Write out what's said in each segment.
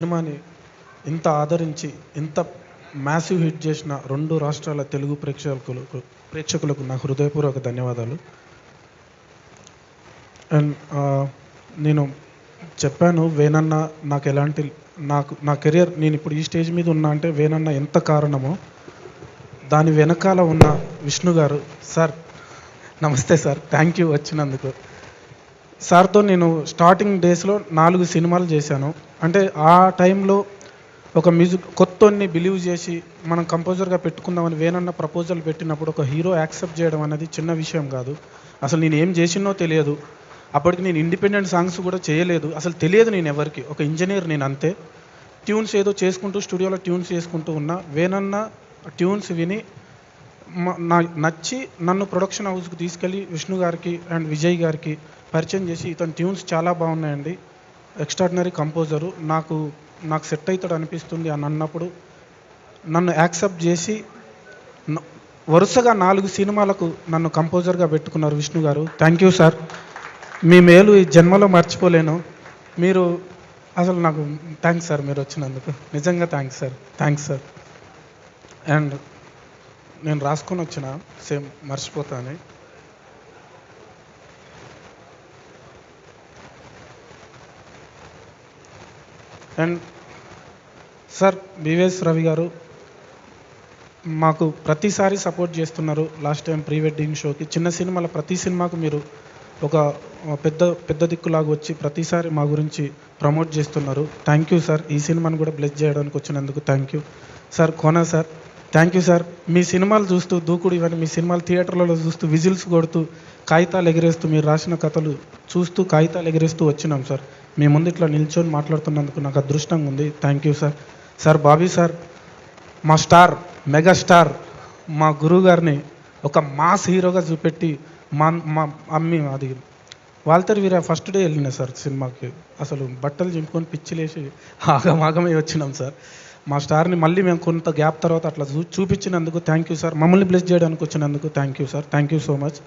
సినిమాని ఇంత ఆదరించి ఇంత మ్యాసివ్ హిట్ చేసిన 2 రాష్ట్రాల తెలుగు ప్రేక్షకులకు నా హృదయపూర్వక ధన్యవాదాలు. అండ్ నేను చెప్పాను వేణన్న నా కెరియర్ నేను ఇప్పుడు ఈ స్టేజ్ మీద ఉన్నా అంటే వేణన్న ఎంత కారణమో దాని వెనకాల ఉన్న విష్ణు గారు. సార్ నమస్తే సార్, థ్యాంక్ యూ వచ్చినందుకు. సార్తో నేను స్టార్టింగ్ డేస్లో 4 సినిమాలు చేశాను. అంటే ఆ టైంలో ఒక మ్యూజిక్ కొత్తని బిలీవ్ చేసి మనం కంపోజర్గా పెట్టుకుందామని వేణన్న ప్రపోజల్ పెట్టినప్పుడు ఒక హీరో యాక్సెప్ట్ చేయడం అనేది చిన్న విషయం కాదు. అసలు నేను ఏం చేసినో తెలియదు. అప్పటికి నేను ఇండిపెండెంట్ సాంగ్స్ కూడా చేయలేదు, అసలు తెలియదు నేను ఎవరికి. ఒక ఇంజనీర్ నేను అంతే. ట్యూన్స్ ఏదో చేసుకుంటూ స్టూడియోలో ట్యూన్స్ చేసుకుంటూ ఉన్నా. వేణన్న ట్యూన్స్ విని నచ్చి నన్ను ప్రొడక్షన్ హౌస్కి తీసుకెళ్ళి విష్ణు గారికి అండ్ విజయ్ గారికి పరిచయం చేసి, ఇతని ట్యూన్స్ చాలా బాగున్నాయండి, ఎక్స్ట్రాడినరీ కంపోజరు, నాకు సెట్ అవుతాడు అనిపిస్తుంది అని అన్నప్పుడు నన్ను యాక్సెప్ట్ చేసి వరుసగా 4 సినిమాలకు నన్ను కంపోజర్గా పెట్టుకున్నారు విష్ణు గారు. థ్యాంక్ యూ సార్, మీ మేలు ఈ జన్మలో మర్చిపోలేను. మీరు అసలు నాకు థ్యాంక్స్ సార్, మీరు వచ్చినందుకు నిజంగా థ్యాంక్స్ సార్. అండ్ నేను రాసుకొని వచ్చిన సేమ్ మర్చిపోతాను. అండ్ సార్ బివిఎస్ రవి గారు మాకు ప్రతిసారి సపోర్ట్ చేస్తున్నారు. లాస్ట్ టైం ప్రీ వెడ్డింగ్ షోకి చిన్న సినిమాల ప్రతి సినిమాకు మీరు ఒక పెద్ద దిక్కులాగా వచ్చి ప్రతిసారి మా గురించి ప్రమోట్ చేస్తున్నారు. Thank you sir. ఈ సినిమాను కూడా బ్లెస్ చేయడానికి వచ్చినందుకు thank you sir. Kona sir thank you sir. మీ సినిమాలు చూస్తూ దూకుడు ఇవన్నీ మీ సినిమాలు థియేటర్లలో చూస్తూ విజిల్స్ కొడుతూ కాగితాలు ఎగిరేస్తూ మీరు రాసిన కథలు చూస్తూ కాగితాలు ఎగిరేస్తూ వచ్చినాం సార్. మీ ముందు ఇట్లా నిల్చొని మాట్లాడుతున్నందుకు నాకు అదృష్టంగా ఉంది. Thank you sir. Sir Bobby sir మా స్టార్, మెగా స్టార్, మా గురువు గారిని ఒక మాస్ హీరోగా చూపెట్టి మా అది వాల్తేరు వీర ఫస్ట్ డే వెళ్ళినా సార్ సినిమాకి. అసలు బట్టలు చింపుకొని పిచ్చిలేసి ఆగమాగమై వచ్చినాం సార్. మా స్టార్ని మళ్ళీ మేము కొంత గ్యాప్ తర్వాత అట్లా చూపించినందుకు థ్యాంక్ యూ సార్. మమ్మల్ని బ్లెస్ చేయడానికి వచ్చినందుకు thank you sir. Thank you so much.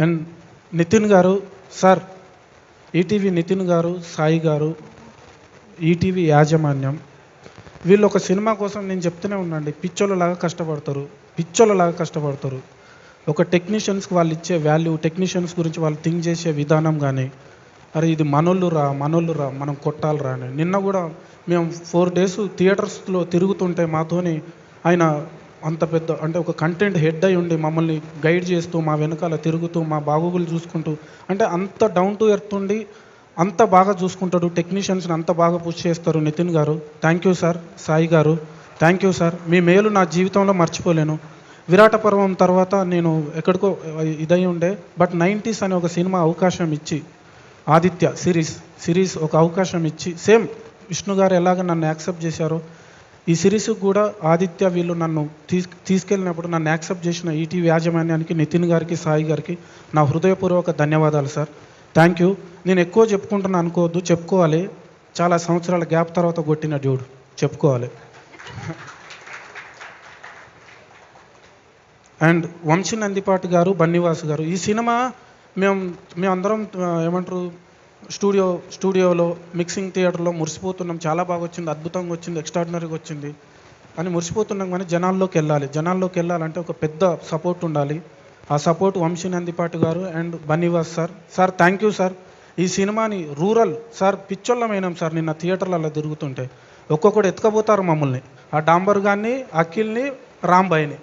And Nitin గారు సార్, ఈటీవీ నితిన్ గారు, సాయి గారు, ఈటీవీ యాజమాన్యం, వీళ్ళు ఒక సినిమా కోసం నేను చెప్తూనే ఉన్నాండి, పిచ్చోళ్ళలాగా కష్టపడతారు. ఒక టెక్నీషియన్స్కి వాళ్ళు ఇచ్చే వాల్యూ, టెక్నీషియన్స్ గురించి వాళ్ళు థింక్ చేసే విధానం కానీ, అరే ఇది మనోళ్ళు రా మనం కొట్టాలరా అని. నిన్న కూడా మేము 4 days థియేటర్స్లో తిరుగుతుంటే మాతోని ఆయన అంత పెద్ద అంటే ఒక కంటెంట్ హెడ్ అయి ఉండి మమ్మల్ని గైడ్ చేస్తూ మా వెనకాల తిరుగుతూ మా బాగోగులు చూసుకుంటూ, అంటే అంత డౌన్ టు ఎర్త్ ఉండి అంత బాగా చూసుకుంటాడు. టెక్నీషియన్స్ని అంత బాగా పుష్ చేస్తారు నితిన్ గారు. Thank you sir. సాయి గారు థ్యాంక్ యూ సార్. మీ మేలు నా జీవితంలో మర్చిపోలేను. విరాట పర్వం తర్వాత నేను ఎక్కడికో ఇదై ఉండే, బట్ 90s అనే ఒక సినిమా అవకాశం ఇచ్చి, ఆదిత్య సిరీస్ ఒక అవకాశం ఇచ్చి, సేమ్ విష్ణు గారు ఎలాగ నన్ను యాక్సెప్ట్ చేశారో ఈ సిరీస్కి కూడా ఆదిత్య వీళ్ళు నన్ను తీసుకెళ్ళినప్పుడు నన్ను యాక్సెప్ట్ చేసిన ఈటీవీ యాజమాన్యానికి, నితిన్ గారికి, సాయి గారికి నా హృదయపూర్వక ధన్యవాదాలు సార్. Thank you. నేను ఎక్కువ చెప్పుకుంటున్నా అనుకోవద్దు, చెప్పుకోవాలి. చాలా సంవత్సరాల గ్యాప్ తర్వాత కొట్టిన డ్యూడ్ చెప్పుకోవాలి. అండ్ వంశీ నందిపాటి గారు, బన్నివాస్ గారు, ఈ సినిమా మేమందరం ఏమంటారు స్టూడియోలో మిక్సింగ్ థియేటర్లో మురిసిపోతున్నాం. చాలా బాగా వచ్చింది, అద్భుతంగా వచ్చింది, ఎక్స్ట్రాడినరీగా వచ్చింది అని మురిసిపోతున్నాం. కానీ జనాల్లోకి వెళ్ళాలంటే ఒక పెద్ద సపోర్ట్ ఉండాలి. ఆ సపోర్ట్ వంశీ నందిపాటి గారు and Bunny Vas sir thank you sir. ఈ సినిమాని రూరల్ సార్ పిచ్చోళ్ళమైనాం సార్. నిన్న థియేటర్లలో తిరుగుతుంటే ఒక్కొక్కడు ఎత్తుకపోతారు మమ్మల్ని, ఆ డాంబర్ గాన్ని, అఖిల్ని, రాంబాయిని.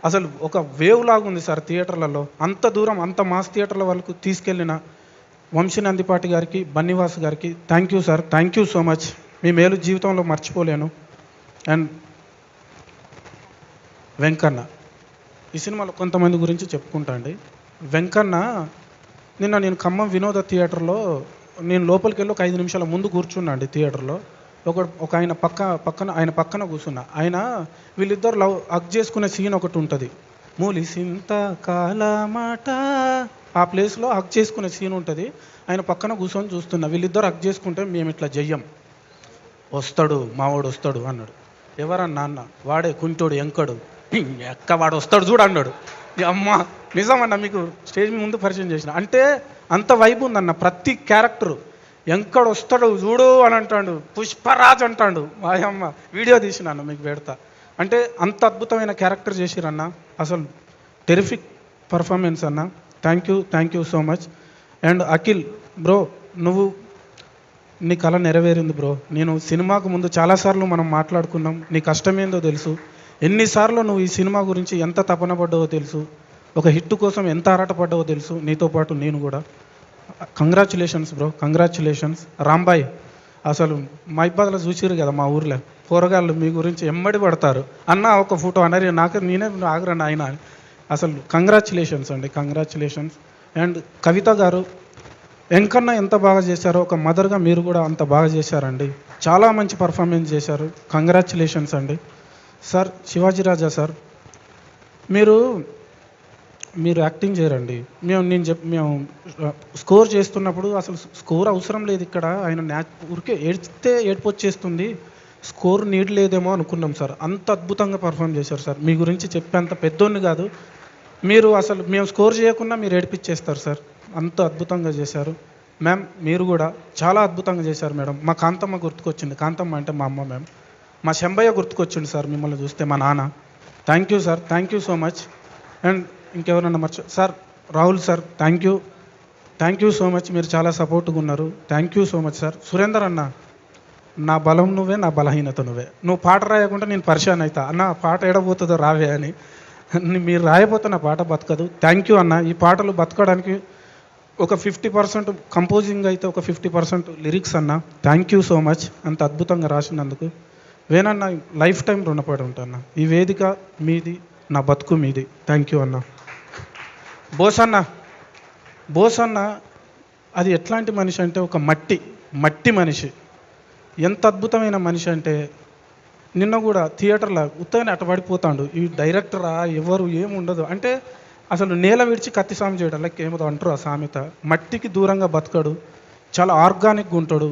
అసలు ఒక వేవ్ లాగా ఉంది సార్ థియేటర్లలో. అంత దూరం అంత మాస్ థియేటర్ల వరకు తీసుకెళ్ళిన వంశీ నందిపాటి గారికి, బన్నివాస్ గారికి thank you sir. Thank you so much. మీ మేలు జీవితంలో మర్చిపోలేను. అండ్ వెంకన్న, ఈ సినిమాలో కొంతమంది గురించి చెప్పుకుంటా అండి. వెంకన్న నిన్న నేను ఖమ్మం వినోద థియేటర్లో నేను లోపలికి వెళ్ళి ఒక 5 నిమిషాల ముందు కూర్చున్నా అండి థియేటర్లో. ఒక ఆయన పక్కన కూర్చున్నా. ఆయన వీళ్ళిద్దరు హగ్ చేసుకునే సీన్ ఒకటి ఉంటుంది, మూలిసింత కాలమాట, ఆ ప్లేస్లో హగ్ చేసుకునే సీన్ ఉంటుంది. ఆయన పక్కన కూర్చొని చూస్తున్నా. వీళ్ళిద్దరు హగ్ చేసుకుంటే మేము ఇట్లా చెయ్యం, వస్తాడు మావాడు వస్తాడు అన్నాడు. ఎవరన్నా అన్న, వాడే కుంటోడు ఎంకడు, ఎక్క వాడు వస్తాడు చూడు అన్నాడు. అమ్మ నిజమన్న, మీకు స్టేజ్ ముందు పరిచయం చేసిన అంటే అంత వైబ్ ఉందన్న. ప్రతి క్యారెక్టరు ఎంకడు వస్తాడు చూడు అని అంటాడు, పుష్పరాజ్ అంటాడు. అమ్మ వీడియో తీసినాను మీకు పెడతా. అంటే అంత అద్భుతమైన క్యారెక్టర్ చేసిరన్న, అసలు టెరిఫిక్ పర్ఫార్మెన్స్ అన్న. Thank you so much. And Akhil bro, నువ్వు నీ కళ నెరవేరింది బ్రో. నేను సినిమాకు ముందు చాలాసార్లు మనం మాట్లాడుకున్నాం, నీ కష్టం ఏందో తెలుసు. ఎన్నిసార్లు నువ్వు ఈ సినిమా గురించి ఎంత తపన పడ్డావో తెలుసు, ఒక హిట్ కోసం ఎంత ఆరాటపడ్డావో తెలుసు. నీతో పాటు నేను కూడా. Congratulations bro, congratulations. రాంబాయ్ అసలు మా ఇబ్బందులు చూసిరు కదా మా ఊర్లో పోరగాళ్ళు మీ గురించి ఎమ్మడి పడతారు. అన్న ఒక ఫోటో అనరి నాకు నేనే ఆగరన్న ఆయన. అసలు కంగ్రాచులేషన్స్ అండి, కంగ్రాచులేషన్స్. అండ్ కవిత గారు, వెంకన్న ఎంత బాగా చేశారో ఒక మదర్గా మీరు కూడా అంత బాగా చేశారండి. చాలా మంచి పర్ఫార్మెన్స్ చేశారు. కంగ్రాచులేషన్స్ అండి. సార్ శివాజీ రాజా సార్, మీరు యాక్టింగ్ చేయరండి. మేము స్కోర్ చేస్తున్నప్పుడు అసలు స్కోర్ అవసరం లేదు ఇక్కడ, ఆయన ఊరికే ఏడిస్తే ఏడుపు వచ్చేస్తుంది, స్కోర్ నీడ్ లేదేమో అనుకున్నాం సార్. అంత అద్భుతంగా పర్ఫామ్ చేశారు సార్. మీ గురించి చెప్పేంత పెద్దోన్ని కాదు మీరు. అసలు మేము స్కోర్ చేయకుండా మీరు ఏడిపించేస్తారు సార్, అంత అద్భుతంగా చేశారు. మ్యామ్ మీరు కూడా చాలా అద్భుతంగా చేశారు మేడం. మా కాంతమ్మ గుర్తుకొచ్చింది. కాంతమ్మ అంటే మా అమ్మ మ్యామ్. మా శంబయ్య గుర్తుకొచ్చింది సార్ మిమ్మల్ని చూస్తే, మా నాన్న. Thank you sir, thank you so much. And ఇంకెవరన్నా sir Rahul sir, thank you so much. మీరు చాలా సపోర్ట్గా ఉన్నారు. Thank you so much sir. Surender అన్న, నా బలం నువ్వే, నా బలహీనత నువ్వే. నువ్వు పాట రాయకుండా నేను పరిశాన్ అవుతా అన్న, పాట ఎడబోతుందో రావే అని. మీరు రాయబోతే నా పాట బతకదు. థ్యాంక్ యూ అన్న. ఈ పాటలు బతకడానికి ఒక 50% కంపోజింగ్ అయితే ఒక 50% లిరిక్స్ అన్న. థ్యాంక్ యూ సో మచ్ అంత అద్భుతంగా రాసినందుకు. వేనన్న లైఫ్ టైం రుణపడి ఉంటాను. ఈ వేదిక మీది, నా బతుకు మీది. థ్యాంక్ యూ అన్న. బోస్ అన్న అది ఎట్లాంటి మనిషి అంటే ఒక మట్టి మనిషి. ఎంత అద్భుతమైన మనిషి అంటే నిన్న కూడా థియేటర్లో ఉత్తగానే అటపడిపోతాడు. ఈ డైరెక్టరా ఎవరు ఏముండదు అంటే అసలు నేల విడిచి కత్తి సాము చేయడం లైక్ ఏమో అంటారు ఆ సామెత. మట్టికి దూరంగా బతకడు, చాలా ఆర్గానిక్గా ఉంటాడు.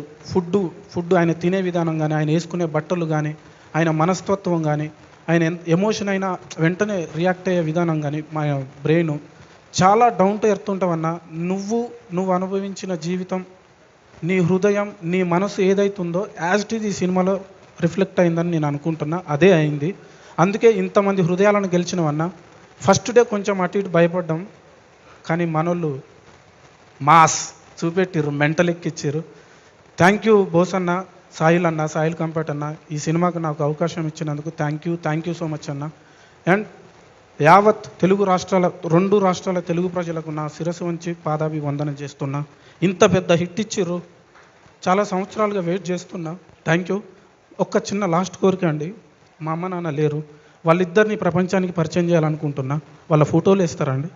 ఫుడ్ ఆయన తినే విధానం కానీ, ఆయన వేసుకునే బట్టలు కానీ, ఆయన మనస్తత్వం కానీ, ఆయన ఎమోషన్ అయినా వెంటనే రియాక్ట్ అయ్యే విధానం కానీ, మా బ్రెయిన్ చాలా డౌన్ టు ఎర్త్ ఉంటావన్నా. నువ్వు అనుభవించిన జీవితం, నీ హృదయం, నీ మనసు ఏదైతుందో యాజ్ ఇట్ ఈజ్ ఈ సినిమాలో రిఫ్లెక్ట్ అయిందని నేను అనుకుంటున్నా. అదే అయింది. అందుకే ఇంతమంది హృదయాలను గెలిచినవన్నా. ఫస్ట్ డే కొంచెం అటు ఇటు భయపడ్డాం, కానీ మనోళ్ళు మాస్ చూపెట్టిర్రు, మెంటల్ ఎక్కిచ్చారు. థ్యాంక్ యూ బోస్ అన్న, సాయిల్ కంపేట్ అన్న, ఈ సినిమాకు నాకు అవకాశం ఇచ్చినందుకు థ్యాంక్ యూ సో మచ్ అన్న. అండ్ యావత్ తెలుగు రాష్ట్రాల 2 రాష్ట్రాల తెలుగు ప్రజలకు నా శిరస్సు వంచి పాదాభివందనం చేస్తున్నా. ఇంత పెద్ద హిట్ ఇచ్చిర్రు, చాలా సంవత్సరాలుగా వెయిట్ చేస్తున్నా. Thank you. ఒక్క చిన్న లాస్ట్ కోరిక అండి, మా అమ్మ నాన్న లేరు, వాళ్ళిద్దరిని ప్రపంచానికి పరిచయం చేయాలనుకుంటున్నా. వాళ్ళ ఫోటోలు వేస్తారా అండి?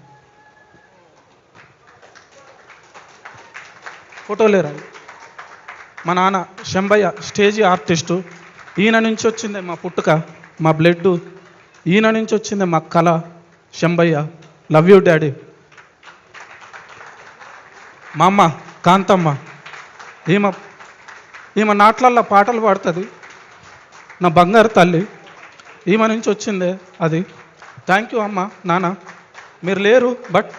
ఫోటో లేరండి. మా నాన్న శంబయ్య స్టేజీ ఆర్టిస్టు. ఈయన నుంచి వచ్చిందే మా పుట్టుక, మా బ్లడ్. ఈయన నుంచి వచ్చిందే మా కళ. Shambaiah, love you daddy. మా అమ్మ కాంతమ్మ, ఈమె నాట్లల్లో పాటలు పాడుతుంది, నా బంగారు తల్లి. ఈమె నుంచి వచ్చిందే అది. థ్యాంక్ యూ అమ్మ నాన్న, మీరు లేరు but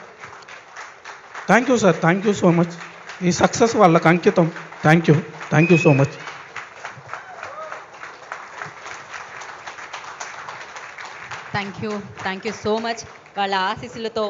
thank you sir, thank you so much. ఈ సక్సెస్ వాళ్ళకి అంకితం. Thank you so much. Thank you so much. వాళ్ళ ఆశీస్సులతో